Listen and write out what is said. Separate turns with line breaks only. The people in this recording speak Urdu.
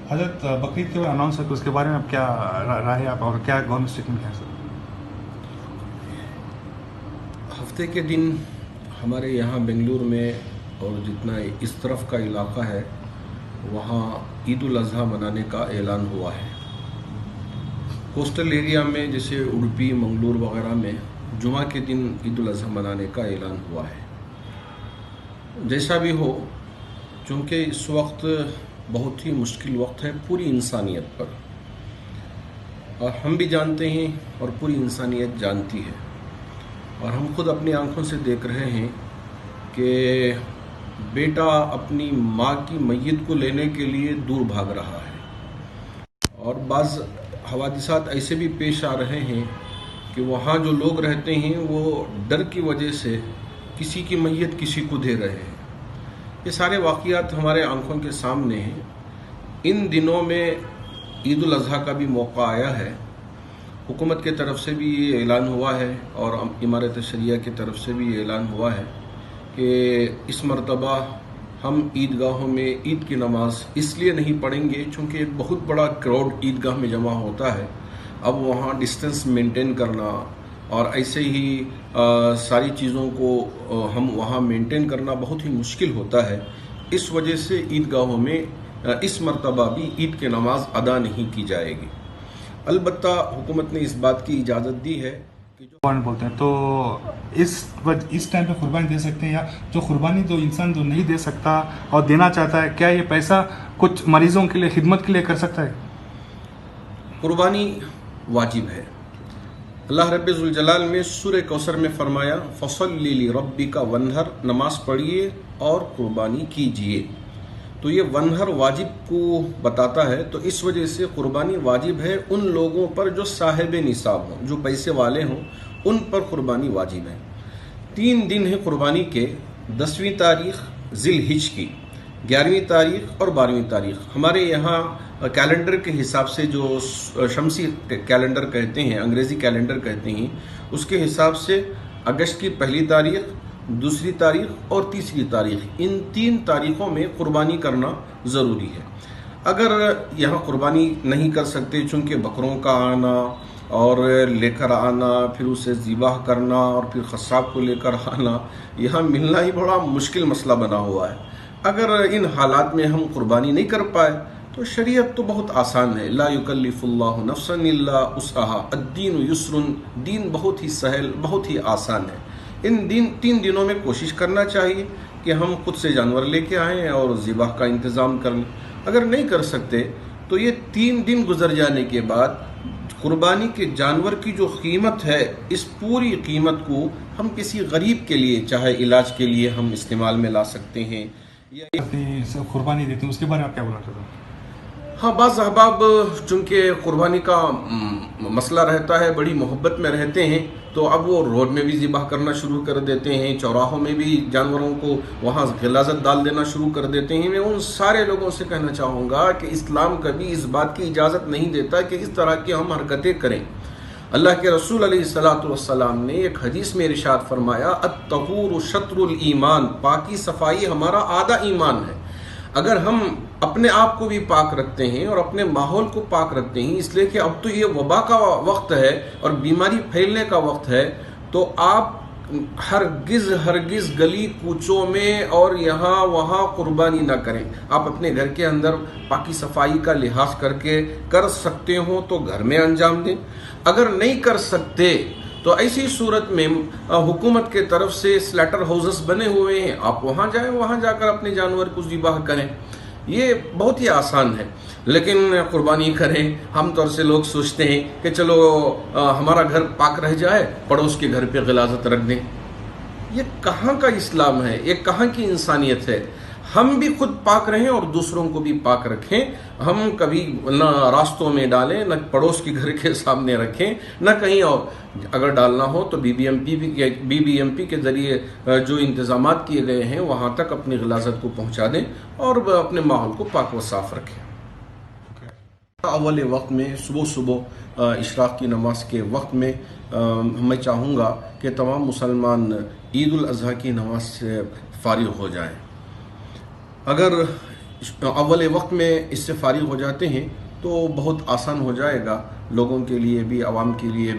حضرت بقرعید کے بعد اناؤنس ہے کہ اس کے بارے میں اب کیا رائے ہے آپ اور کیا گورنمنٹ اسٹیٹمنٹ ہے سر؟
ہفتے کے دن ہمارے یہاں بنگلور میں اور جتنا اس طرف کا علاقہ ہے وہاں عید الاضحیٰ منانے کا اعلان ہوا ہے۔ کوسٹل ایریا میں جیسے اڈپی، منگلور وغیرہ میں جمعہ کے دن عید الاضحیٰ منانے کا اعلان ہوا ہے۔ جیسا بھی ہو، چونکہ اس وقت بہت ہی مشکل وقت ہے پوری انسانیت پر، اور ہم بھی جانتے ہیں اور پوری انسانیت جانتی ہے، اور ہم خود اپنی آنکھوں سے دیکھ رہے ہیں کہ بیٹا اپنی ماں کی میت کو لینے کے لیے دور بھاگ رہا ہے، اور بعض حوادثات ایسے بھی پیش آ رہے ہیں کہ وہاں جو لوگ رہتے ہیں وہ ڈر کی وجہ سے کسی کی میت کسی کو دے رہے ہیں۔ یہ سارے واقعات ہمارے آنکھوں کے سامنے ہیں۔ ان دنوں میں عید الاضحیٰ کا بھی موقع آیا ہے۔ حکومت کی طرف سے بھی یہ اعلان ہوا ہے اور امارت شریعہ کی طرف سے بھی یہ اعلان ہوا ہے کہ اس مرتبہ ہم عیدگاہوں میں عید کی نماز اس لیے نہیں پڑھیں گے چونکہ ایک بہت بڑا کراؤڈ عیدگاہ میں جمع ہوتا ہے۔ اب وہاں ڈسٹنس مینٹین کرنا اور ایسے ہی ساری چیزوں کو ہم وہاں مینٹین کرنا بہت ہی مشکل ہوتا ہے۔ اس وجہ سے عیدگاہوں میں اس مرتبہ بھی عید کی نماز ادا نہیں کی جائے گی۔ البتہ حکومت نے اس بات کی اجازت دی ہے کہ جو
بولتے ہیں تو اس ٹائم پہ قربانی دے سکتے ہیں، یا جو قربانی جو انسان جو نہیں دے سکتا اور دینا چاہتا ہے، کیا یہ پیسہ کچھ مریضوں کے لیے خدمت کے لیے کر سکتا ہے؟
قربانی واجب ہے۔ اللہ رب ذوالجلال میں سورہ کوثر میں فرمایا فَصَلِّ لِرَبِّكَ وَانْحَرْ، نماز پڑھیے اور قربانی کیجیے۔ تو یہ ونہر واجب کو بتاتا ہے، تو اس وجہ سے قربانی واجب ہے ان لوگوں پر جو صاحب نصاب ہوں، جو پیسے والے ہوں، ان پر قربانی واجب ہے۔ 3 دن ہیں قربانی کے، 10ویں تاریخ ذی الحجہ کی، 11ویں تاریخ اور 12ویں تاریخ۔ ہمارے یہاں کیلنڈر کے حساب سے جو شمسی کیلنڈر کہتے ہیں، انگریزی کیلنڈر کہتے ہیں، اس کے حساب سے اگست کی 1 تاریخ، 2 تاریخ اور 3 تاریخ، ان 3 تاریخوں میں قربانی کرنا ضروری ہے۔ اگر یہاں قربانی نہیں کر سکتے چونکہ بکروں کا آنا اور لے کر آنا، پھر اسے ذبح کرنا اور پھر قصاب کو لے کر آنا، یہاں ملنا ہی بڑا مشکل مسئلہ بنا ہوا ہے۔ اگر ان حالات میں ہم قربانی نہیں کر پائے تو شریعت تو بہت آسان ہے، لا یکلف اللہ نفسا الا وسعها، الدین یسر، دین بہت ہی سہل، بہت ہی آسان ہے۔ ان 3 دنوں میں کوشش کرنا چاہیے کہ ہم خود سے جانور لے کے آئیں اور ذبح کا انتظام کر لیں۔ اگر نہیں کر سکتے تو یہ 3 دن گزر جانے کے بعد قربانی کے جانور کی جو قیمت ہے، اس پوری قیمت کو ہم کسی غریب کے لیے، چاہے علاج کے لیے ہم استعمال میں لا سکتے ہیں۔
قربانی دیتے ہیں، اس کے بارے میں آپ کیا بولنا چاہتے ہیں؟
ہاں، بعض احباب چونکہ قربانی کا مسئلہ رہتا ہے، بڑی محبت میں رہتے ہیں، تو اب وہ روڈ میں بھی ذبح کرنا شروع کر دیتے ہیں، چوراہوں میں بھی جانوروں کو وہاں غلاظت ڈال دینا شروع کر دیتے ہیں۔ میں ان سارے لوگوں سے کہنا چاہوں گا کہ اسلام کبھی اس بات کی اجازت نہیں دیتا کہ اس طرح کی ہم حرکتیں کریں۔ اللہ کے رسول علیہ الصلوۃ والسلام نے ایک حدیث میں ارشاد فرمایا الطہور شطر الایمان، پاکی صفائی ہمارا آدھا ایمان ہے۔ اگر ہم اپنے آپ کو بھی پاک رکھتے ہیں اور اپنے ماحول کو پاک رکھتے ہیں، اس لیے کہ اب تو یہ وبا کا وقت ہے اور بیماری پھیلنے کا وقت ہے، تو آپ ہرگز گلی کوچوں میں اور یہاں وہاں قربانی نہ کریں۔ آپ اپنے گھر کے اندر پاکی صفائی کا لحاظ کر کے کر سکتے ہو تو گھر میں انجام دیں۔ اگر نہیں کر سکتے تو ایسی صورت میں حکومت کے طرف سے سلیٹر ہاؤسز بنے ہوئے ہیں، آپ وہاں جائیں، وہاں جا کر اپنے جانور کو ذبح کریں۔ یہ بہت ہی آسان ہے، لیکن قربانی کریں، عام طور سے لوگ سوچتے ہیں کہ چلو ہمارا گھر پاک رہ جائے، پڑوس کے گھر پہ غلاظت رکھ دیں۔ یہ کہاں کا اسلام ہے؟ یہ کہاں کی انسانیت ہے؟ ہم بھی خود پاک رہیں اور دوسروں کو بھی پاک رکھیں۔ ہم کبھی نہ راستوں میں ڈالیں، نہ پڑوس کے گھر کے سامنے رکھیں، نہ کہیں اور۔ اگر ڈالنا ہو تو بی بی ایم پی کے ذریعے جو انتظامات کیے گئے ہیں وہاں تک اپنی غلاظت کو پہنچا دیں اور اپنے ماحول کو پاک و صاف رکھیں۔ اول وقت میں صبح اشراق کی نماز کے وقت میں میں چاہوں گا کہ تمام مسلمان عید الاضحیٰ کی نماز سے فارغ ہو جائیں۔ اگر اول وقت میں اس سے فارغ ہو جاتے ہیں تو بہت آسان ہو جائے گا لوگوں کے لیے بھی، عوام کے لیے